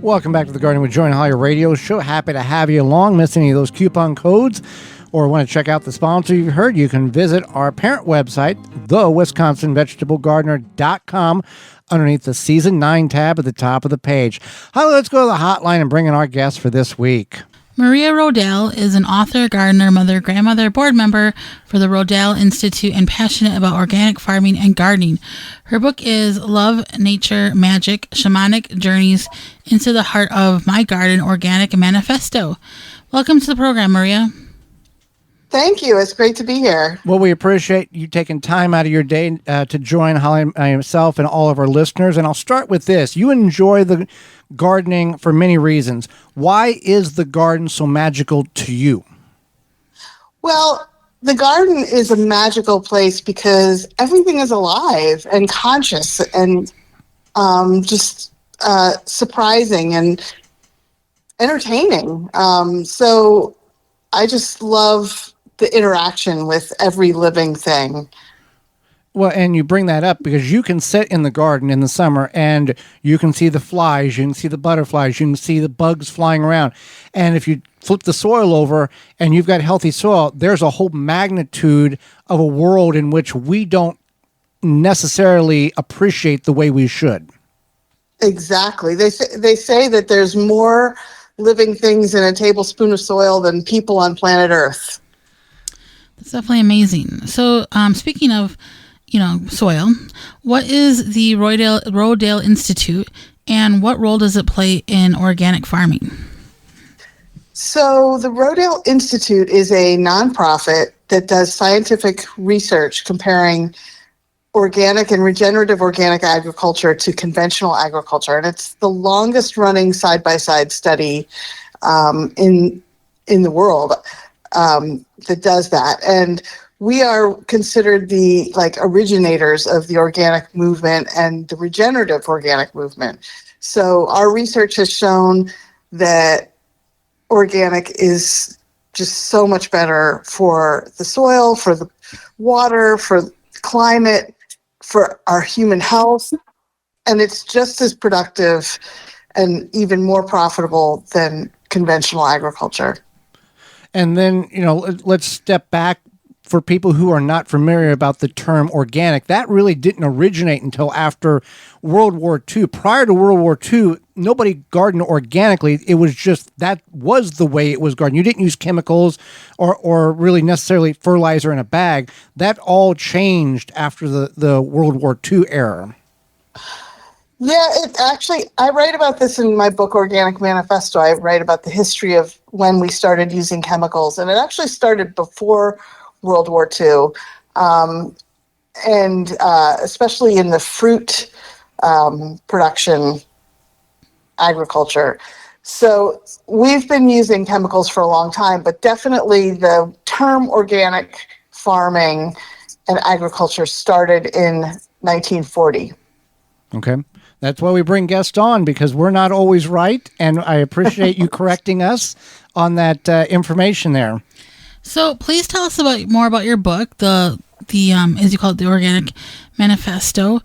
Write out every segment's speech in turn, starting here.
Welcome back to the Gardening with Joy and Holly radio show. Happy to have you along. Miss any of those coupon codes or want to check out the sponsor you heard, you can visit our parent website, thewisconsinvegetablegardener.com, underneath the Season 9 tab at the top of the page. Holly, let's go to the hotline and bring in our guest for this week. Maria Rodale is an author, gardener, mother, grandmother, board member for the Rodale Institute, and passionate about organic farming and gardening. Her book is Love, Nature, Magic, Shamanic Journeys into the Heart of My Garden Organic Manifesto. Welcome to the program, Maria. Thank you. It's great to be here. Well, we appreciate you taking time out of your day to join Holly, myself, and all of our listeners. And I'll start with this. You enjoy the gardening for many reasons. Why is the garden so magical to you? Well, the garden is a magical place because everything is alive and conscious and just surprising and entertaining. So I just love the interaction with every living thing. Well, and you bring that up because you can sit in the garden in the summer and you can see the flies, you can see the butterflies, you can see the bugs flying around. And if you flip the soil over and you've got healthy soil, there's a whole magnitude of a world in which we don't necessarily appreciate the way we should. Exactly. They say that there's more living things in a tablespoon of soil than people on planet Earth. That's definitely amazing. So speaking of soil, what is the Rodale Institute and what role does it play in organic farming? So the Rodale Institute is a nonprofit that does scientific research comparing organic and regenerative organic agriculture to conventional agriculture. And it's the longest running side-by-side study in the world that does that. And we are considered the originators of the organic movement and the regenerative organic movement. So our research has shown that organic is just so much better for the soil, for the water, for climate, for our human health. And it's just as productive and even more profitable than conventional agriculture. And then, let's step back for people who are not familiar about the term organic. That really didn't originate until after World War II. Prior to World War II, nobody gardened organically. It was just, that was the way it was gardened. You didn't use chemicals or really necessarily fertilizer in a bag. That all changed after the World War II era. Yeah, I write about this in my book, Organic Manifesto. I write about the history of when we started using chemicals, and it actually started before World War II, and especially in the fruit production agriculture. So we've been using chemicals for a long time, but definitely the term organic farming and agriculture started in 1940. Okay. That's why we bring guests on, because we're not always right, and I appreciate you correcting us on that information there. So please tell us more about your book, the as you call it, the Organic Manifesto,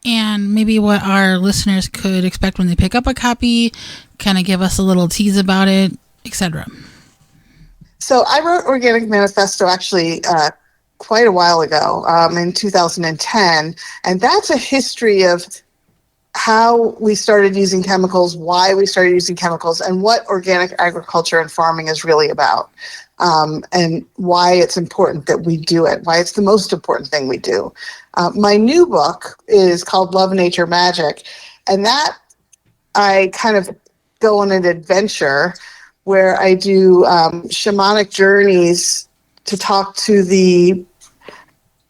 and maybe what our listeners could expect when they pick up a copy, kind of give us a little tease about it, etc. So I wrote Organic Manifesto actually quite a while ago, in 2010, and that's a history of how we started using chemicals, why we started using chemicals, and what organic agriculture and farming is really about, and why it's important that we do it, why it's the most important thing we do. My new book is called Love, Nature, Magic, and that I kind of go on an adventure where I do shamanic journeys to talk to the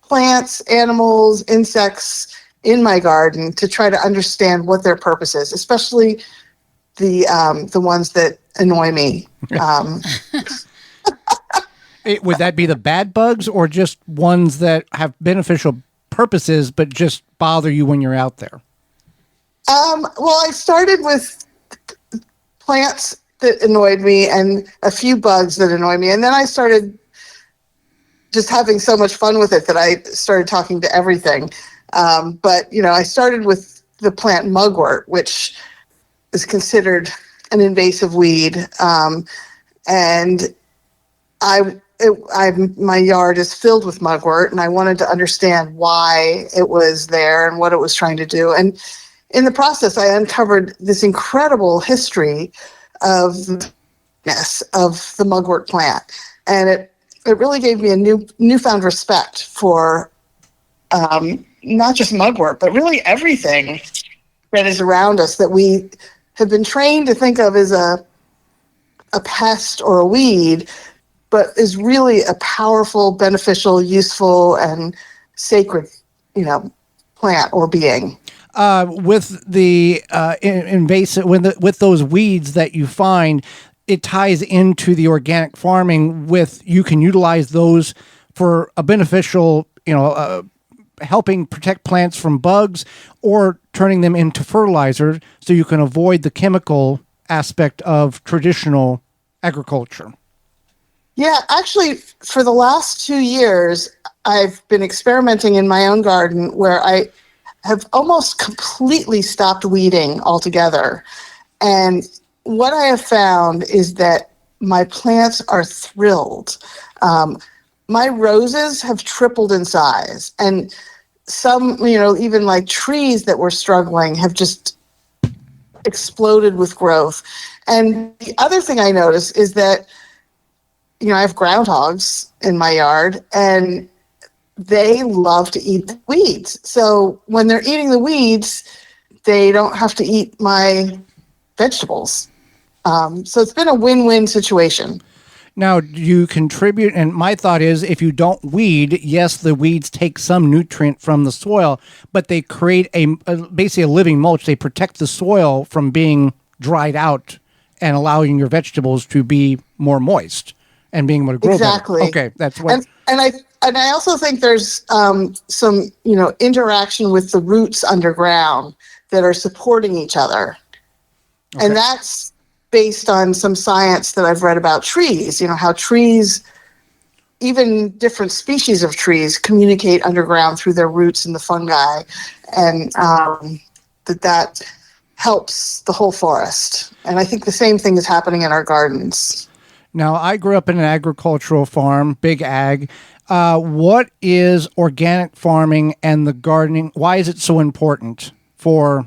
plants, animals, insects in my garden to try to understand what their purpose is, especially the ones that annoy me. Would that be the bad bugs or just ones that have beneficial purposes but just bother you when you're out there? Well, I started with plants that annoyed me and a few bugs that annoyed me, and then I started just having so much fun with it that I started talking to everything. But I started with the plant mugwort, which is considered an invasive weed. And my yard is filled with mugwort, and I wanted to understand why it was there and what it was trying to do. And in the process, I uncovered this incredible history of the mugwort plant, and it really gave me a newfound respect for not just mugwort, but really everything that is around us that we have been trained to think of as a pest or a weed, but is really a powerful, beneficial, useful, and sacred, plant or being. With the invasive, with those weeds that you find, it ties into the organic farming. You can utilize those for a beneficial, helping protect plants from bugs, or turning them into fertilizer, so you can avoid the chemical aspect of traditional agriculture. Yeah, actually, for the last 2 years, I've been experimenting in my own garden where I have almost completely stopped weeding altogether. And what I have found is that my plants are thrilled. My roses have tripled in size, and some, even like trees that were struggling have just exploded with growth. And the other thing I notice is that, I have groundhogs in my yard, and they love to eat the weeds. So when they're eating the weeds, they don't have to eat my vegetables. So it's been a win-win situation. Now, you contribute, and my thought is, if you don't weed, yes, the weeds take some nutrient from the soil, but they create basically a living mulch. They protect the soil from being dried out and allowing your vegetables to be more moist and being able to grow exactly. better. Okay, that's what. And I also think there's some interaction with the roots underground that are supporting each other, and that's based on some science that I've read about trees. How trees, even different species of trees, communicate underground through their roots and the fungi, and that helps the whole forest. And I think the same thing is happening in our gardens. Now, I grew up in an agricultural farm, big ag. What is organic farming and the gardening? Why is it so important for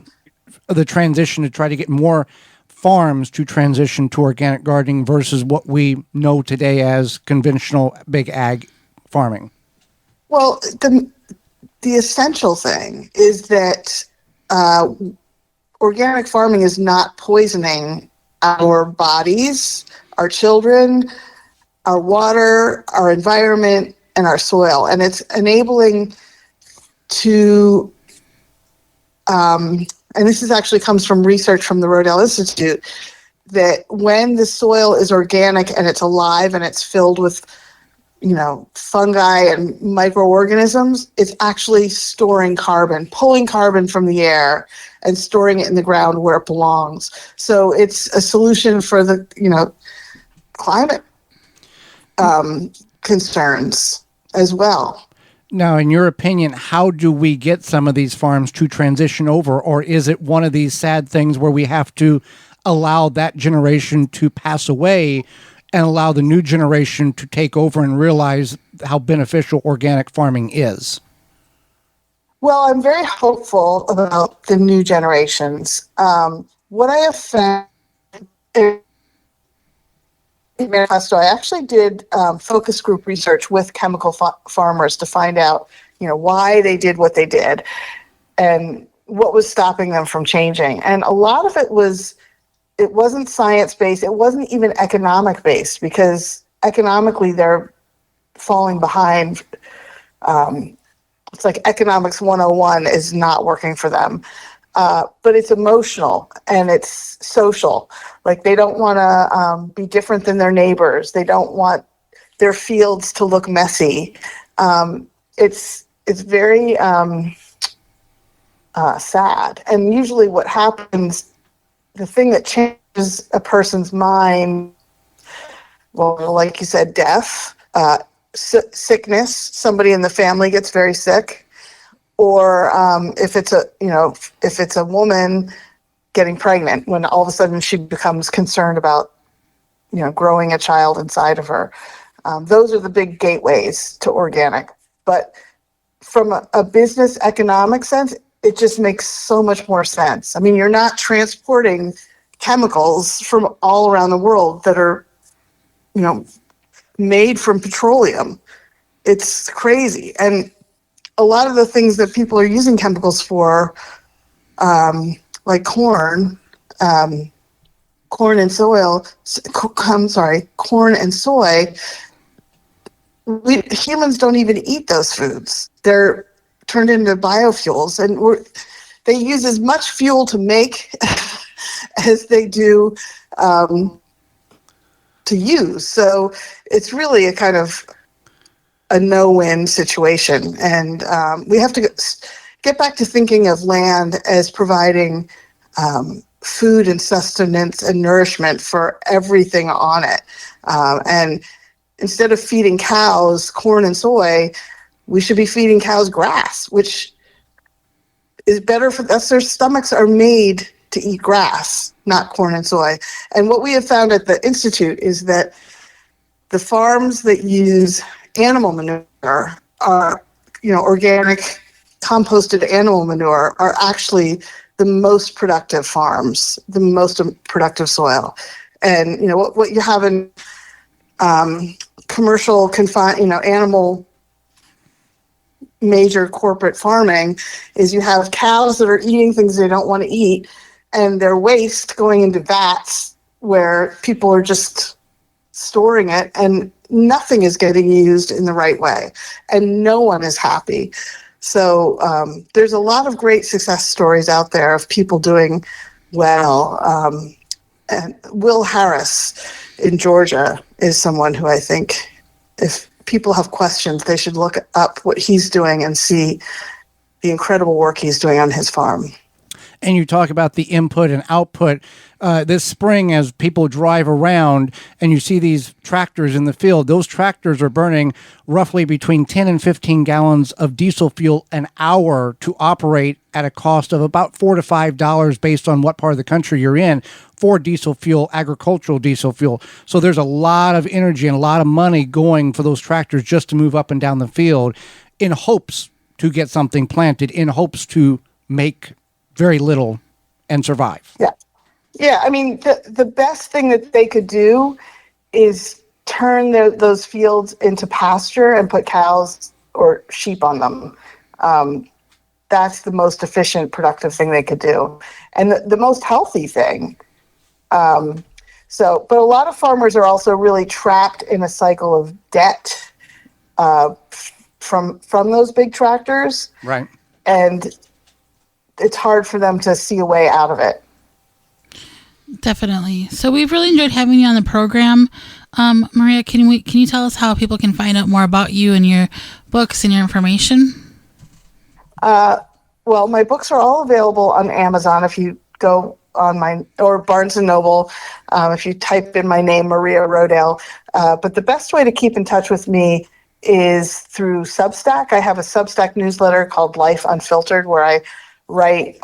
the transition to try to get more farms to transition to organic gardening versus what we know today as conventional big ag farming? Well, the essential thing is that organic farming is not poisoning our bodies, our children, our water, our environment, and our soil. And it's enabling to, and this is actually comes from research from the Rodale Institute, that when the soil is organic and it's alive and it's filled with, fungi and microorganisms, it's actually storing carbon, pulling carbon from the air and storing it in the ground where it belongs. So it's a solution for the, climate concerns as well. Now, in your opinion, how do we get some of these farms to transition over? Or is it one of these sad things where we have to allow that generation to pass away and allow the new generation to take over and realize how beneficial organic farming is? Well, I'm very hopeful about the new generations. What I have found in Manifesto, I actually did focus group research with chemical farmers to find out, why they did what they did and what was stopping them from changing. And a lot of it wasn't science-based. It wasn't even economic-based, because economically they're falling behind. It's like economics 101 is not working for them. But it's emotional and it's social. Like, they don't want to be different than their neighbors. They don't want their fields to look messy. It's very sad. And usually what happens, the thing that changes a person's mind, well, like you said, death, sickness, somebody in the family gets very sick, or if it's a woman getting pregnant when all of a sudden she becomes concerned about, growing a child inside of her. Those are the big gateways to organic. But from a business economic sense, it just makes so much more sense. I mean, you're not transporting chemicals from all around the world that are, made from petroleum. It's crazy. And a lot of the things that people are using chemicals for, like corn and soil, corn and soy, humans don't even eat those foods. They're turned into biofuels, and they use as much fuel to make as they do to use. So it's really a kind of a no-win situation. And we have to get back to thinking of land as providing food and sustenance and nourishment for everything on it. And instead of feeding cows corn and soy, we should be feeding cows grass, which is better for us. Their stomachs are made to eat grass, not corn and soy. And what we have found at the Institute is that the farms that use animal manure are, organic composted animal manure are actually the most productive farms, the most productive soil. And, what you have in commercial animal major corporate farming is you have cows that are eating things they don't want to eat, and their waste going into vats where people are just storing it, and nothing is getting used in the right way, and no one is happy. So there's a lot of great success stories out there of people doing well. And Will Harris in Georgia is someone who I think, if people have questions, they should look up what he's doing and see the incredible work he's doing on his farm. And you talk about the input and output. This spring, as people drive around and you see these tractors in the field, those tractors are burning roughly between 10 and 15 gallons of diesel fuel an hour to operate at a cost of about $4 to $5 based on what part of the country you're in for diesel fuel, agricultural diesel fuel. So there's a lot of energy and a lot of money going for those tractors just to move up and down the field in hopes to get something planted, in hopes to make very little and survive. Yeah. I mean, the best thing that they could do is turn those fields into pasture and put cows or sheep on them. That's the most efficient, productive thing they could do, and the most healthy thing. But a lot of farmers are also really trapped in a cycle of debt from those big tractors, right? And it's hard for them to see a way out of it. Definitely. So we've really enjoyed having you on the program. Maria, can you tell us how people can find out more about you and your books and your information? Well, my books are all available on Amazon. If you go on or Barnes & Noble, if you type in my name, Maria Rodale. But the best way to keep in touch with me is through Substack. I have a Substack newsletter called Life Unfiltered, where I write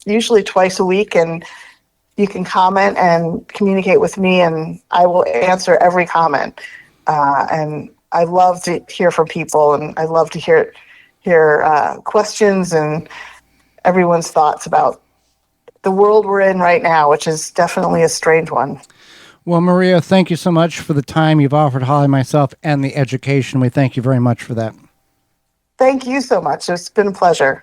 usually twice a week, and you can comment and communicate with me, and I will answer every comment. And I love to hear from people, and I love to hear questions and everyone's thoughts about the world we're in right now, which is definitely a strange one. Well, Maria, thank you so much for the time you've offered Holly, myself, and the education. We thank you very much for that. Thank you so much. It's been a pleasure.